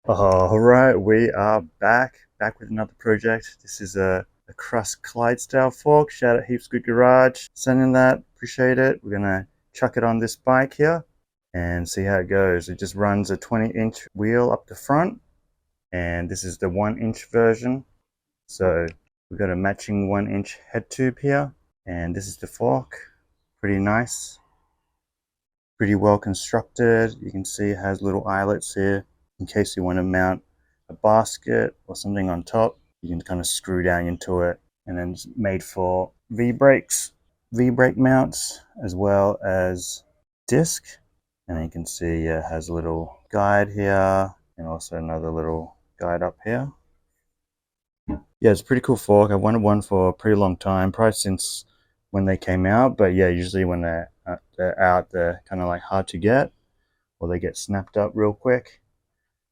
Alright, we are back with another project. This is a crust clydesdale fork. Shout out Heaps Good Garage. Sending that, appreciate it. We're gonna chuck it on this bike here and see how it goes. It just runs a 20-inch wheel up the front, and this is the 1-inch version. So we've got a matching 1-inch head tube here, and this is the fork. Pretty nice, pretty well constructed. You can see it has little eyelets here in case you want to mount a basket or something on top. You can kind of screw down into it, and then it's made for V-brake mounts, as well as disc. And then you can see it has a little guide here and also another little guide up here. Yeah, it's a pretty cool fork. I've wanted one for a pretty long time, probably since when they came out. But yeah, usually when they're out, they're kind of like hard to get, or they get snapped up real quick.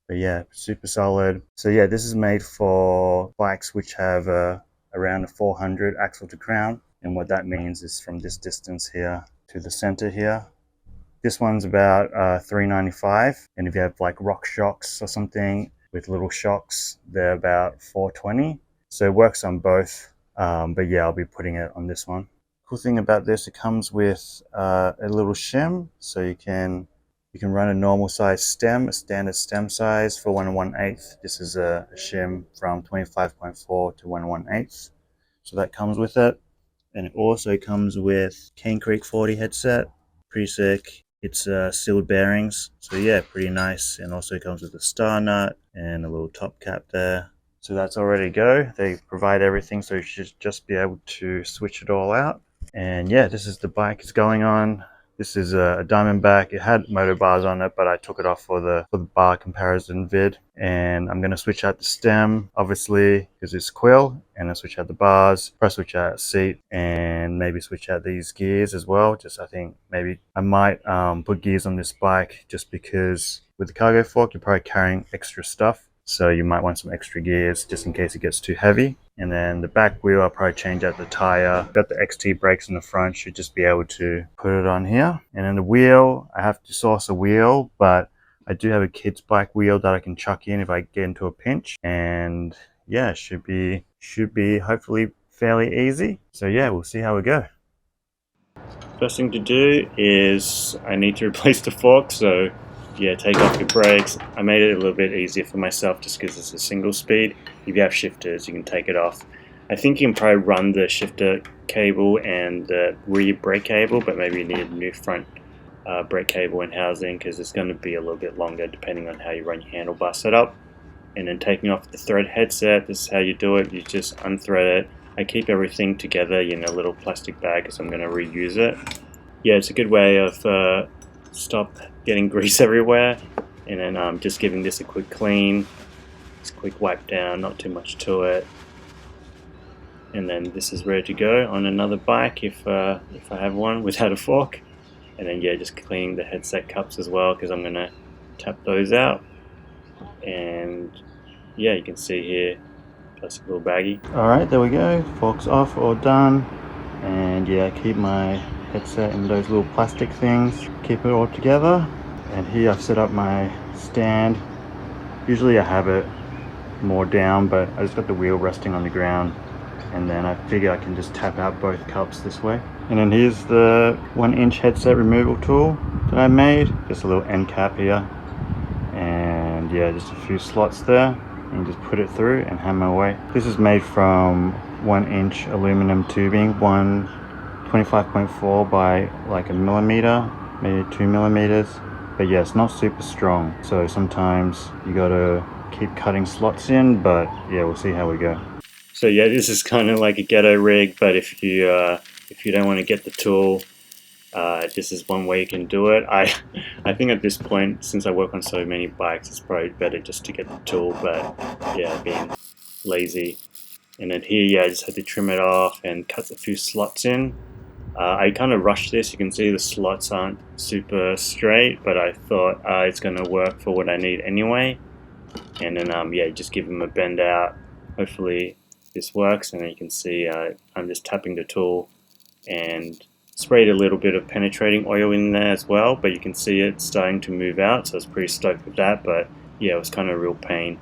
But yeah, super solid. So yeah, this is made for bikes which have around a 400 axle to crown. And what that means is from this distance here to the center here. This one's about $395. And if you have like rock shocks or something with little shocks, they're about $420. So it works on both. But yeah, I'll be putting it on this one. Cool thing about this, it comes with a little shim, so you can run a normal size stem, a standard stem size for 1 1/8. This is a shim from 25.4 to 1 1/8. So that comes with it. And it also comes with Cane Creek 40 headset. Pretty sick. It's sealed bearings. So yeah, pretty nice. And also comes with a star nut and a little top cap there. So that's all ready to go. They provide everything, so you should just be able to switch it all out. And yeah, this is the bike it's going on. This is a Diamondback. It had motor bars on it, but I took it off for the bar comparison vid. And I'm gonna switch out the stem, obviously, because it's quill, and then switch out the bars, probably switch out a seat, and maybe switch out these gears as well. I think maybe I might put gears on this bike, just because with the cargo fork, you're probably carrying extra stuff. So you might want some extra gears just in case it gets too heavy. And then the back wheel, I'll probably change out the tire. Got the XT brakes in the front, should just be able to put it on here. And then the wheel, I have to source a wheel, but I do have a kid's bike wheel that I can chuck in if I get into a pinch. And yeah, should be hopefully fairly easy. So yeah, we'll see how we go. First thing to do is I need to replace the fork, so yeah, take off your brakes. I made it a little bit easier for myself just because it's a single speed. If you have shifters, you can take it off. I think you can probably run the shifter cable and the rear brake cable, but maybe you need a new front brake cable and housing, because it's going to be a little bit longer depending on how you run your handlebar setup. And then taking off the thread headset, this is how you do it. You just unthread it. I keep everything together in a little plastic bag because I'm going to reuse it. Yeah, it's a good way of stop getting grease everywhere, and then just giving this a quick clean, just quick wipe down, not too much to it, and then this is ready to go on another bike if I have one without a fork. And then yeah, just cleaning the headset cups as well, because I'm gonna tap those out. And yeah, you can see here, plastic little baggie. Alright, there we go, forks off, all done. And yeah, keep my headset in those little plastic things, keep it all together. And here I've set up my stand. Usually I have it more down, but I just got the wheel resting on the ground, and then I figure I can just tap out both cups this way. And then here's the 1-inch headset removal tool that I made. Just a little end cap here, and yeah, just a few slots there, and just put it through and hammer away. This is made from 1-inch aluminum tubing, 25.4 by like a millimeter, maybe 2 millimeters. But yeah, it's not super strong, so sometimes you gotta keep cutting slots in, but yeah, we'll see how we go. So yeah, this is kind of like a ghetto rig, but if you don't want to get the tool, this is one way you can do it. I think at this point, since I work on so many bikes, it's probably better just to get the tool, but yeah, being lazy. And then here, yeah, I just had to trim it off and cut a few slots in. I kind of rushed this. You can see the slots aren't super straight, but I thought it's going to work for what I need anyway. And then yeah, just give them a bend out. Hopefully this works. And then you can see I'm just tapping the tool and sprayed a little bit of penetrating oil in there as well, but you can see it starting to move out, so I was pretty stoked with that. But yeah, it was kind of a real pain.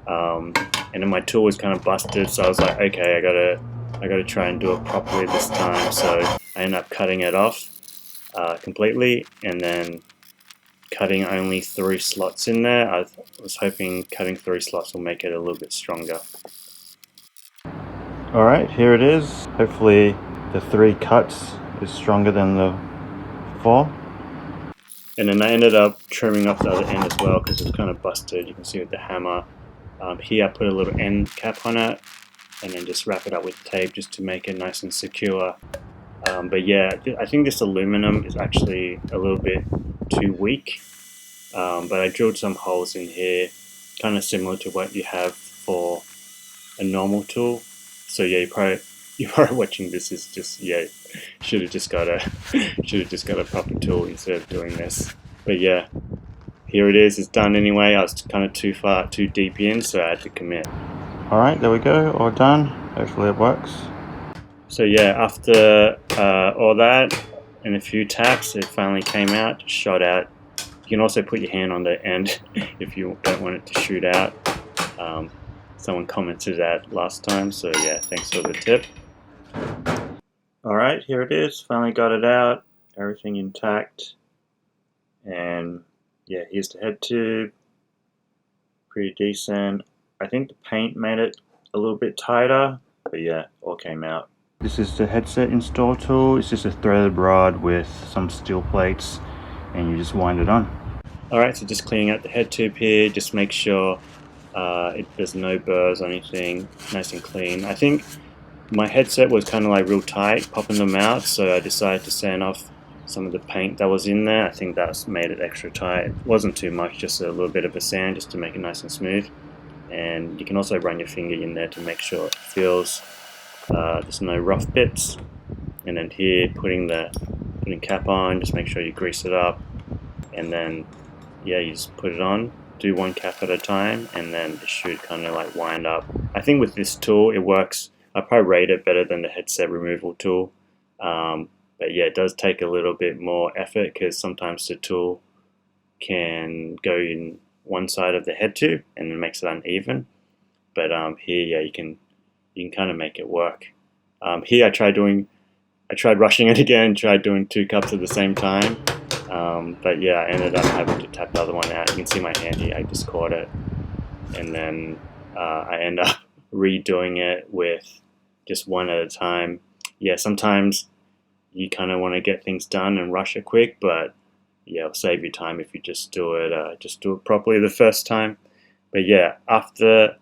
And then my tool was kind of busted, so I was like, okay, I gotta try and do it properly this time. So I ended up cutting it off completely, and then cutting only 3 slots in there. I was hoping cutting 3 slots will make it a little bit stronger. Alright, here it is. Hopefully the 3 cuts is stronger than the 4. And then I ended up trimming off the other end as well because it was kind of busted. You can see with the hammer. Here I put a little end cap on it and then just wrap it up with tape just to make it nice and secure. But yeah, I think this aluminum is actually a little bit too weak. But I drilled some holes in here, kind of similar to what you have for a normal tool. So yeah, you're probably watching this is just, yeah, should have just got a proper tool instead of doing this. But yeah, here it is. It's done anyway. I was kind of too deep in, so I had to commit. Alright, there we go, all done. Hopefully it works. So yeah, after all that and a few taps, it finally came out, shot out. You can also put your hand on the end if you don't want it to shoot out. Someone commented that last time, so yeah, thanks for the tip. Alright, here it is. Finally got it out. Everything intact. And yeah, here's the head tube. Pretty decent. I think the paint made it a little bit tighter, but yeah, all came out. This is the headset install tool. It's just a threaded rod with some steel plates, and you just wind it on. Alright, so just cleaning out the head tube here, just make sure there's no burrs or anything, nice and clean. I think my headset was kind of like real tight, popping them out, so I decided to sand off some of the paint that was in there. I think that's made it extra tight. It wasn't too much, just a little bit of a sand just to make it nice and smooth. And you can also run your finger in there to make sure it feels there's no rough bits. And then here, putting cap on, just make sure you grease it up, and then yeah, you just put it on, do 1 cap at a time, and then it should kind of like wind up. I think with this tool it works. I probably rate it better than the headset removal tool, but yeah, it does take a little bit more effort because sometimes the tool can go in one side of the head tube and it makes it uneven. But here, yeah, you can kind of make it work. Here I tried rushing it again, tried doing 2 cups at the same time. But yeah, I ended up having to tap the other one out. You can see my hand here, I just caught it. And then I end up redoing it with just 1 at a time. Yeah, sometimes you kind of want to get things done and rush it quick, but yeah, it'll save you time if you just do it properly the first time. But yeah, after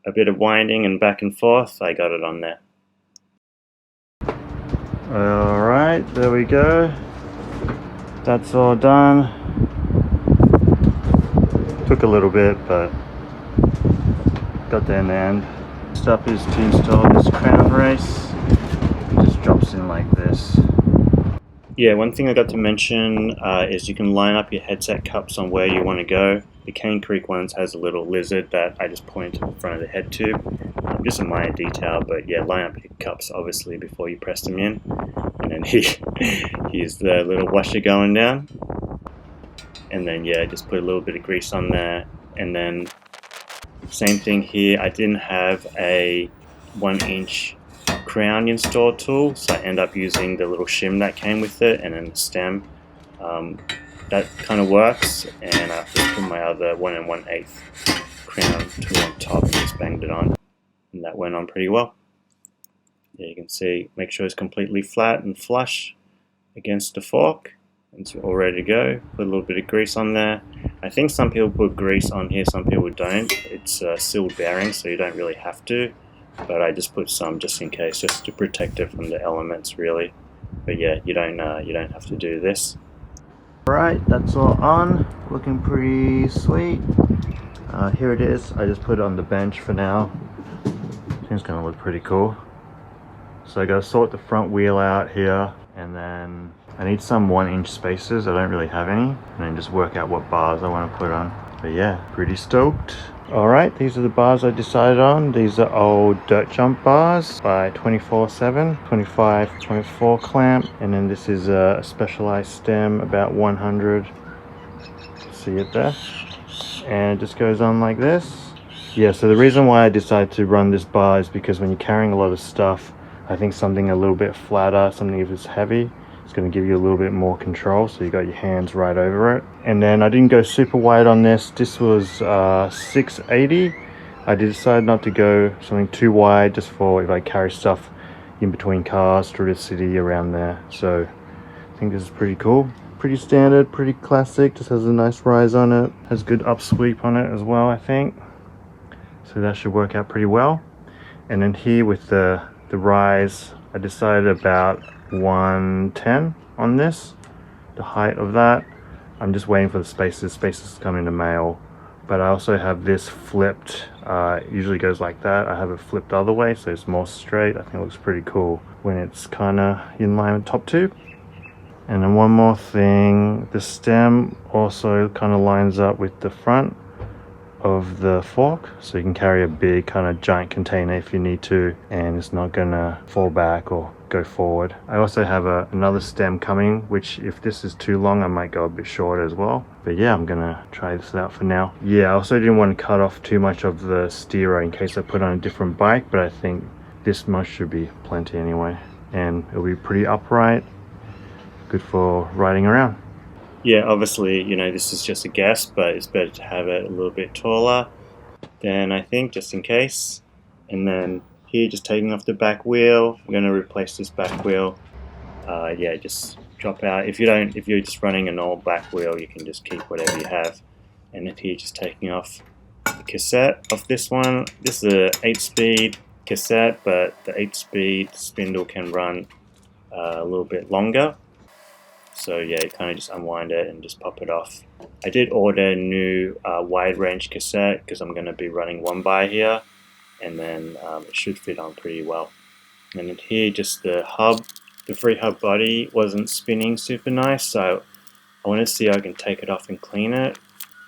a bit of winding and back and forth, I got it on there. Alright, there we go. That's all done. Took a little bit, but got there in the end. Next up is to install this crown race. It just drops in like this. Yeah, one thing I got to mention is you can line up your headset cups on where you want to go. The Cane Creek ones has a little lizard that I just point to the front of the head tube. Just a minor detail, but yeah, line up your cups obviously before you press them in. And then here's the little washer going down. And then yeah, just put a little bit of grease on there. And then same thing here, I didn't have a 1-inch crown install tool, so I end up using the little shim that came with it and then the stem. That kind of works, and I just put my other 1 1/8 crown tool on top and just banged it on, and that went on pretty well. Yeah, you can see, make sure it's completely flat and flush against the fork. It's all ready to go. Put a little bit of grease on there. I think some people put grease on here, some people don't. It's sealed bearing, so you don't really have to. But I just put some just in case, just to protect it from the elements, really. But yeah, you don't have to do this. Alright, that's all on. Looking pretty sweet. Here it is. I just put it on the bench for now. I think it's gonna look pretty cool. So I gotta sort the front wheel out here, and then I need some 1-inch spacers. I don't really have any, and then just work out what bars I want to put on. But yeah, pretty stoked. Alright, these are the bars I decided on. These are old dirt jump bars by 24/7, 25.4 clamp, and then this is a specialized stem, about 100. See it there? and it just goes on like this. Yeah, so the reason why I decided to run this bar is because when you're carrying a lot of stuff, I think something a little bit flatter, something if it's heavy, it's going to give you a little bit more control, so you got your hands right over it. And then I didn't go super wide on this. This was 680. I decided not to go something too wide, just for if I carry stuff in between cars through the city around there. So I think this is pretty cool. Pretty standard, pretty classic, just has a nice rise on it. Has good upsweep on it as well, I think. So that should work out pretty well. And then here with the rise, I decided about 110 on this, the height of that. I'm just waiting for the spaces to come in the mail. But I also have this flipped, it usually goes like that. I have it flipped the other way, so it's more straight. I think it looks pretty cool when it's kind of in line with top tube. And then one more thing, the stem also kind of lines up with the front of the fork, so you can carry a big kind of giant container if you need to, and it's not gonna fall back or go forward. I also have another stem coming, which if this is too long I might go a bit shorter as well. But yeah, I'm gonna try this out for now. Yeah, I also didn't want to cut off too much of the steerer in case I put on a different bike, but I think this much should be plenty anyway, and it'll be pretty upright, good for riding around. Yeah, obviously, this is just a guess, but it's better to have it a little bit taller than I think, just in case. And then here, just taking off the back wheel, I'm going to replace this back wheel. Yeah, just drop out. If you're just running an old back wheel, you can just keep whatever you have. And then here, just taking off the cassette of this one. This is a 8-speed cassette, but the 8-speed spindle can run a little bit longer. So yeah, you kind of just unwind it and just pop it off. I did order a new wide range cassette because I'm going to be running one by here, and then it should fit on pretty well. And then here, just the hub, the free hub body wasn't spinning super nice, so I want to see how I can take it off and clean it.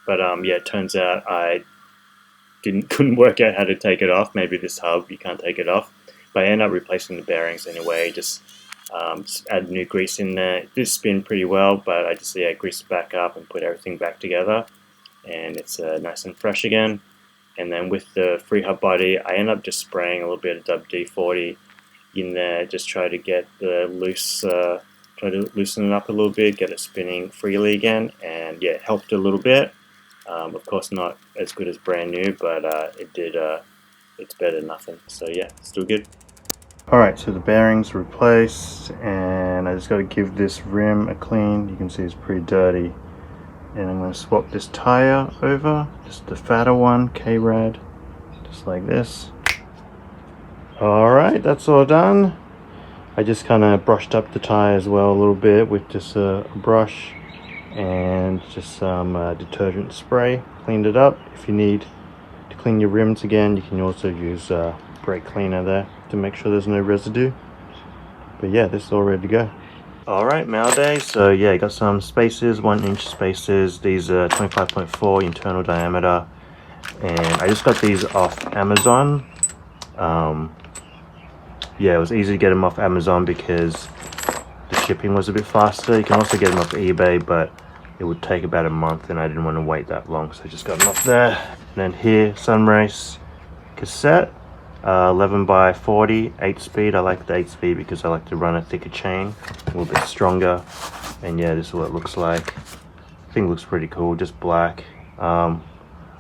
But yeah, it turns out I couldn't work out how to take it off. Maybe this hub, you can't take it off. But I ended up replacing the bearings anyway, just add new grease in there. It did spin pretty well, but I just greased it back up and put everything back together, and it's nice and fresh again. And then with the free hub body, I end up just spraying a little bit of WD-40 in there, just try to get the try to loosen it up a little bit, get it spinning freely again, and yeah, it helped a little bit. Of course, not as good as brand new, but it did. It's better than nothing. So yeah, still good. Alright, so the bearings replaced, and I just got to give this rim a clean. You can see it's pretty dirty. And I'm going to swap this tire over, just the fatter one, K-Rad, just like this. Alright, that's all done. I just kind of brushed up the tire as well a little bit with just a brush and just some detergent spray. Cleaned it up. If you need to clean your rims again, you can also use brake cleaner there to make sure there's no residue. But yeah, this is all ready to go. Alright, mail day. So yeah, got some spacers, 1-inch spacers. These are 25.4 internal diameter, and I just got these off Amazon. Yeah, it was easy to get them off Amazon because the shipping was a bit faster. You can also get them off eBay, but it would take about a month and I didn't want to wait that long, so I just got them off there. And then here, Sunrace cassette, 11 by 40, 8-speed. I like the 8-speed because I like to run a thicker chain, a little bit stronger. And yeah, this is what it looks like. I think it looks pretty cool, just black. I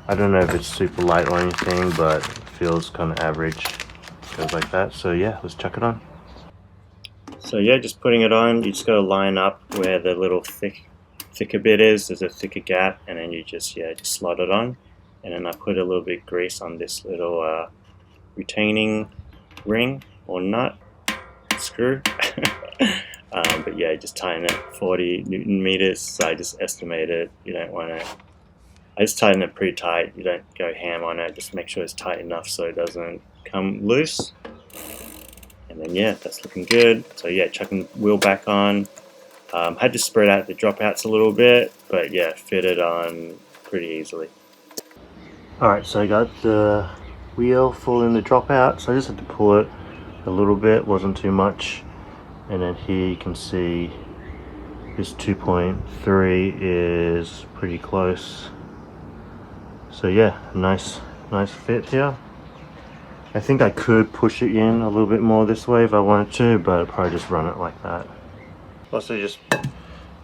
don't know if it's super light or anything, but it feels kind of average. Goes like that. So yeah, let's chuck it on. So yeah, just putting it on, you just got to line up where the little thicker bit is. There's a thicker gap, and then you just slot it on. And then I put a little bit of grease on this little retaining ring or nut screw. But yeah, just tighten it 40 Newton meters. So I just estimate it. You don't want to. I just tighten it pretty tight. You don't go ham on it. Just make sure it's tight enough so it doesn't come loose. And then yeah, that's looking good. So yeah, chucking the wheel back on. Had to spread out the dropouts a little bit, but yeah, fit it on pretty easily. Alright, so I got the wheel full in the dropout, so I just had to pull it a little bit, wasn't too much. And then here you can see this 2.3 is pretty close So yeah, nice fit here. I think I could push it in a little bit more this way if I wanted to, but I'd probably just run it like that. Also just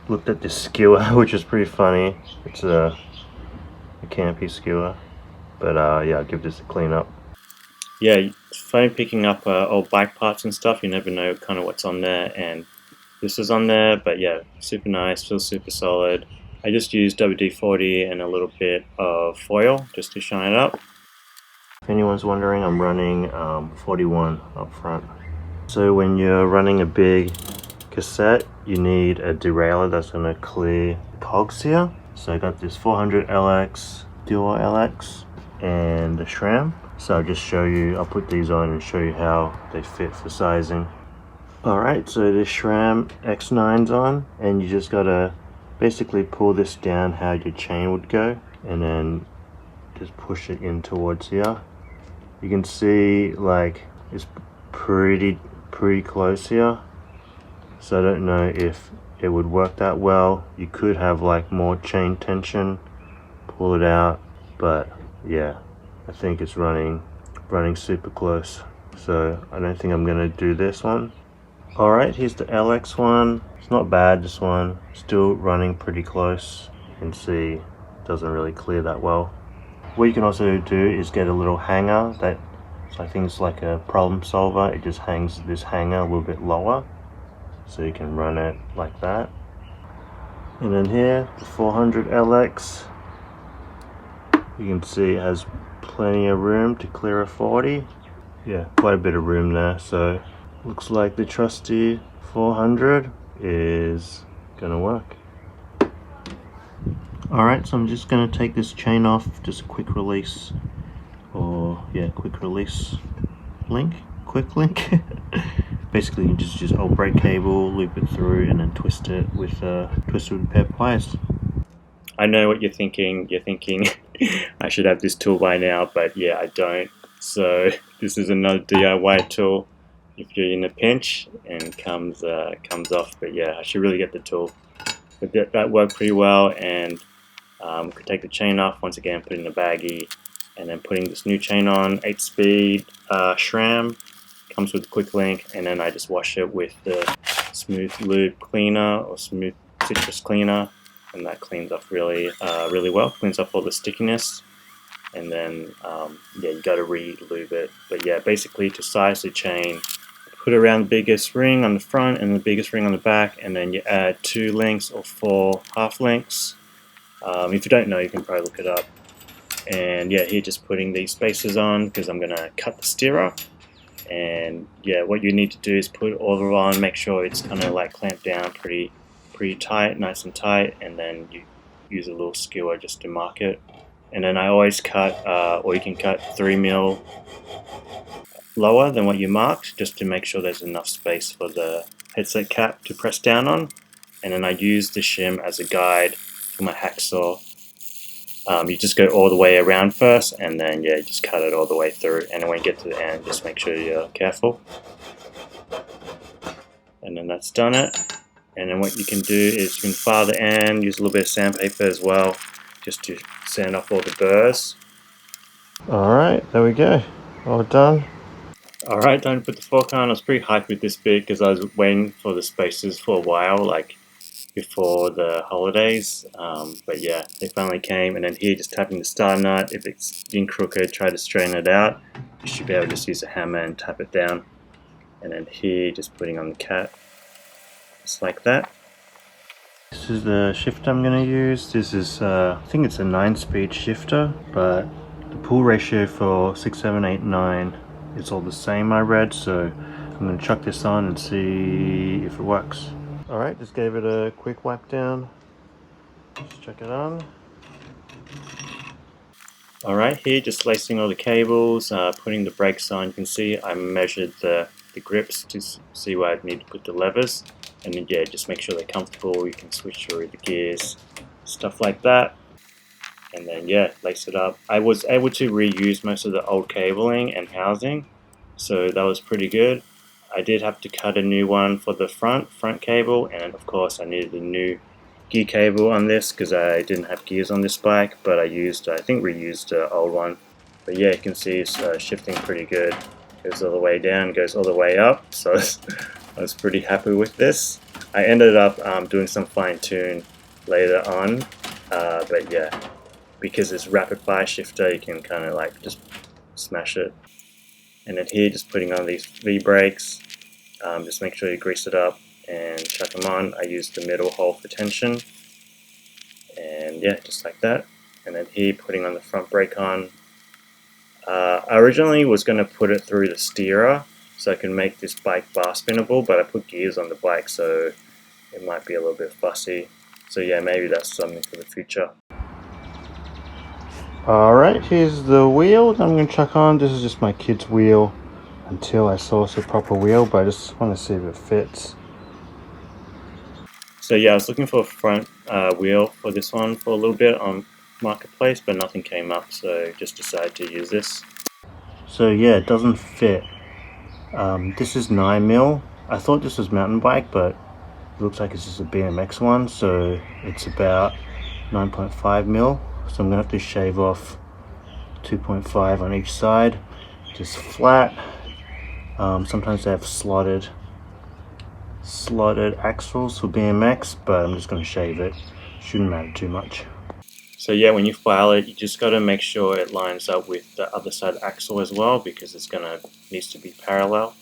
looked at this skewer, which is pretty funny. It's a canopy skewer, but yeah, I'll give this a clean up. Yeah, it's funny picking up old bike parts and stuff. You never know kind of what's on there, and this is on there, but yeah, super nice, feels super solid. I just used WD-40 and a little bit of foil just to shine it up. If anyone's wondering, I'm running 41 up front. So when you're running a big cassette, you need a derailleur that's going to clear the cogs here. So I got this 400 LX, Dual LX, and the SRAM. So I'll just show you, I'll put these on and show you how they fit for sizing. Alright, so this SRAM X9's on, and you just gotta basically pull this down how your chain would go, and then just push it in towards here. You can see like it's pretty close here, so I don't know if it would work that well. You could have like more chain tension, pull it out, but yeah, I think it's running super close, so I don't think I'm gonna do this one. Alright, here's the LX one. It's not bad, this one. Still running pretty close. You can see it doesn't really clear that well. What you can also do is get a little hanger that, so I think it's like a problem solver. It just hangs this hanger a little bit lower, so you can run it like that. And then here, the 400 LX. You can see it has plenty of room to clear a 40. Yeah, quite a bit of room there, so looks like the trusty 400 is gonna work. Alright, so I'm just gonna take this chain off, just a quick release, or yeah, quick release link, quick link. Basically you just use old brake cable, loop it through, and then twist it with a pair of pliers. I know what you're thinking. You're thinking I should have this tool by now, but yeah, I don't. So this is another DIY tool if you're in a pinch and comes off. But yeah, I should really get the tool. But that worked pretty well, and could take the chain off once again, put it in a baggie, and then putting this new chain on, 8-speed SRAM, comes with a quick link, and then I just wash it with the smooth lube cleaner or smooth citrus cleaner, and that cleans off really well, cleans off all the stickiness. And then yeah, you got to re-lube it. But yeah, basically to size the chain, put around the biggest ring on the front and the biggest ring on the back, and then you add 2 links or 4 half links. If you don't know, you can probably look it up. And yeah, here just putting these spacers on because I'm gonna cut the steerer. And yeah, what you need to do is put all the on, make sure it's kind of like clamped down pretty tight, nice and tight, and then you use a little skewer just to mark it. And then I always cut, or you can cut 3 mil lower than what you marked, just to make sure there's enough space for the headset cap to press down on. And then I use the shim as a guide for my hacksaw. You just go all the way around first, and then yeah, just cut it all the way through. And then when you get to the end, just make sure you're careful. And then that's done it. And then what you can do is you can file the end, use a little bit of sandpaper as well, just to sand off all the burrs. Alright, there we go. All done. Alright, time to put the fork on. I was pretty hyped with this bit because I was waiting for the spacers for a while, like before the holidays. But yeah, they finally came. And then here, just tapping the star nut. If it's been crooked, try to straighten it out. You should be able to just use a hammer and tap it down. And then here, just putting on the cap, just like that. This is the shifter I'm going to use. This is, I think it's a 9-speed shifter, but the pull ratio for 6, 7, 8, 9 is all the same, I read, so I'm going to chuck this on and see if it works. Alright, just gave it a quick wipe down. Just check it on. Alright, here just lacing all the cables, putting the brakes on. You can see I measured the grips to see where I need to put the levers. And then yeah, just make sure they're comfortable. You can switch through the gears, stuff like that. And then yeah, lace it up. I was able to reuse most of the old cabling and housing, so that was pretty good. I did have to cut a new one for the front cable, and of course I needed a new gear cable on this because I didn't have gears on this bike, but I think reused an old one. But yeah, you can see it's shifting pretty good. Goes all the way down, goes all the way up, so I was pretty happy with this. I ended up doing some fine tune later on, but yeah, because it's rapid fire shifter, you can kind of like just smash it. And then here, just putting on these V-brakes, just make sure you grease it up and chuck them on. I used the middle hole for tension, and yeah, just like that. And then here, putting on the front brake on. I originally was going to put it through the steerer so I can make this bike bar spinnable, but I put gears on the bike, so it might be a little bit fussy. So yeah, maybe that's something for the future. Alright, here's the wheel that I'm going to chuck on. This is just my kid's wheel until I source a proper wheel, but I just want to see if it fits. So yeah, I was looking for a front wheel for this one for a little bit on Marketplace, but nothing came up, so just decided to use this. So yeah, it doesn't fit. This is 9mm. I thought this was mountain bike, but it looks like it's just a BMX one, so it's about 9.5mm. So I'm gonna have to shave off 2.5 on each side, just flat. Sometimes they have slotted axles for BMX, but I'm just gonna shave it. Shouldn't matter too much. So yeah, when you file it, you just got to make sure it lines up with the other side axle as well, because needs to be parallel.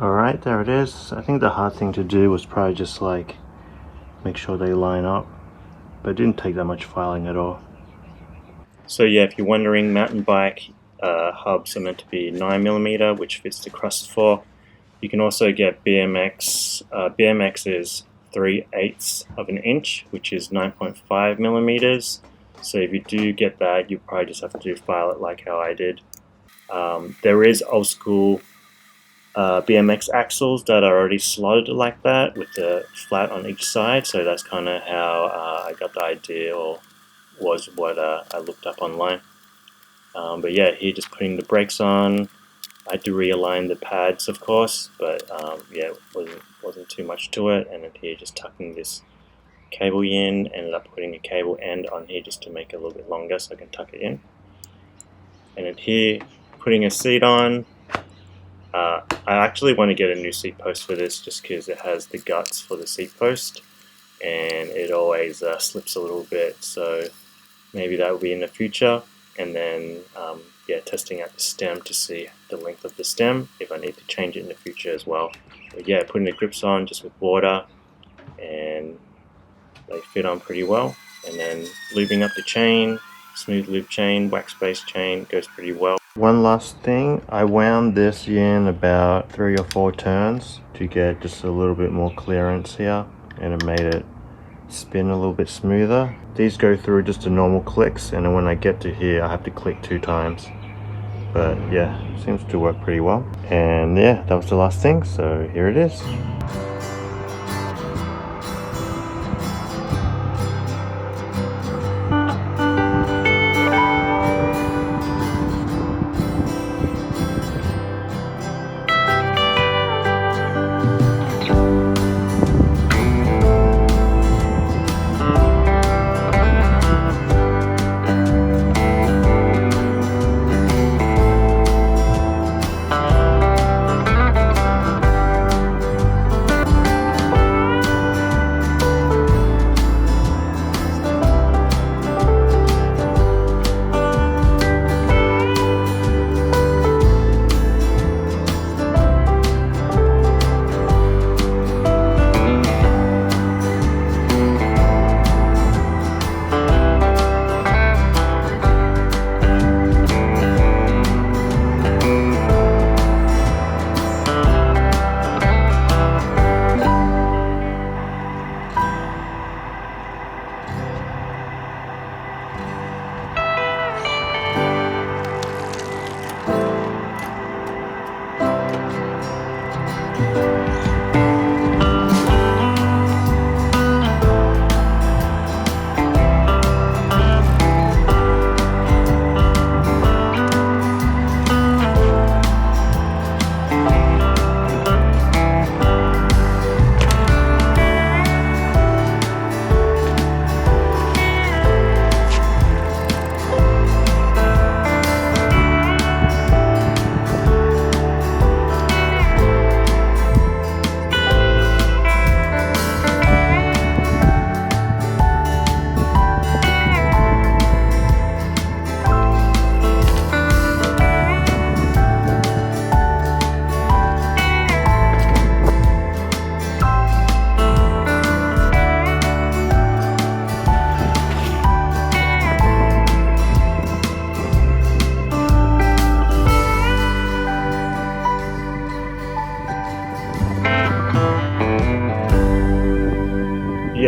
Alright, there it is. I think the hard thing to do was probably just like make sure they line up, but it didn't take that much filing at all. So yeah, if you're wondering, mountain bike hubs are meant to be 9mm, which fits the crust fork. You can also get BMX. BMX is 3/8 of an inch, which is 9.5mm. So if you do get that, you probably just have to file it like how I did. There is old school BMX axles that are already slotted like that with the flat on each side, so that's kind of how I got the idea, or was what I looked up online. But yeah, here just putting the brakes on. I had to realign the pads, of course, but yeah, it wasn't too much to it. And then here just tucking this cable in, ended up putting a cable end on here just to make it a little bit longer so I can tuck it in. And then here, putting a seat on. I actually want to get a new seat post for this just because it has the guts for the seat post, and it always slips a little bit, so maybe that will be in the future. And then yeah, testing out the stem to see the length of the stem, if I need to change it in the future as well. But yeah, putting the grips on just with water, and they fit on pretty well. And then lubing up the chain, smooth lube chain, wax based chain, goes pretty well. One last thing, I wound this in about 3 or 4 turns to get just a little bit more clearance here, and it made it spin a little bit smoother. These go through just the normal clicks, and then when I get to here I have to click 2 times. But yeah, seems to work pretty well. And yeah, that was the last thing, so here it is.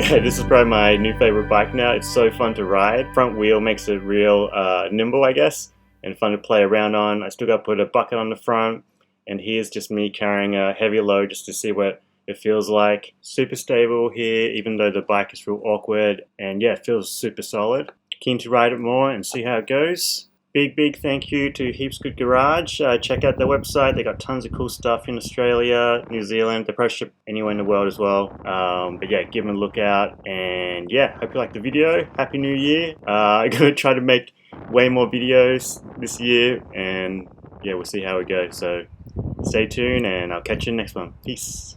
yeah, this is probably my new favorite bike now. It's so fun to ride. Front wheel makes it real nimble, I guess, and fun to play around on. I still got to put a bucket on the front, and here's just me carrying a heavy load just to see what it feels like. Super stable here, even though the bike is real awkward, and yeah, it feels super solid. Keen to ride it more and see how it goes. Big thank you to Heaps Good Garage. Check out their website. They got tons of cool stuff in Australia, New Zealand. They probably ship anywhere in the world as well. But yeah, give them a look out. And yeah, hope you liked the video. Happy New Year. I'm going to try to make way more videos this year. And yeah, we'll see how it goes. So stay tuned and I'll catch you in the next one. Peace.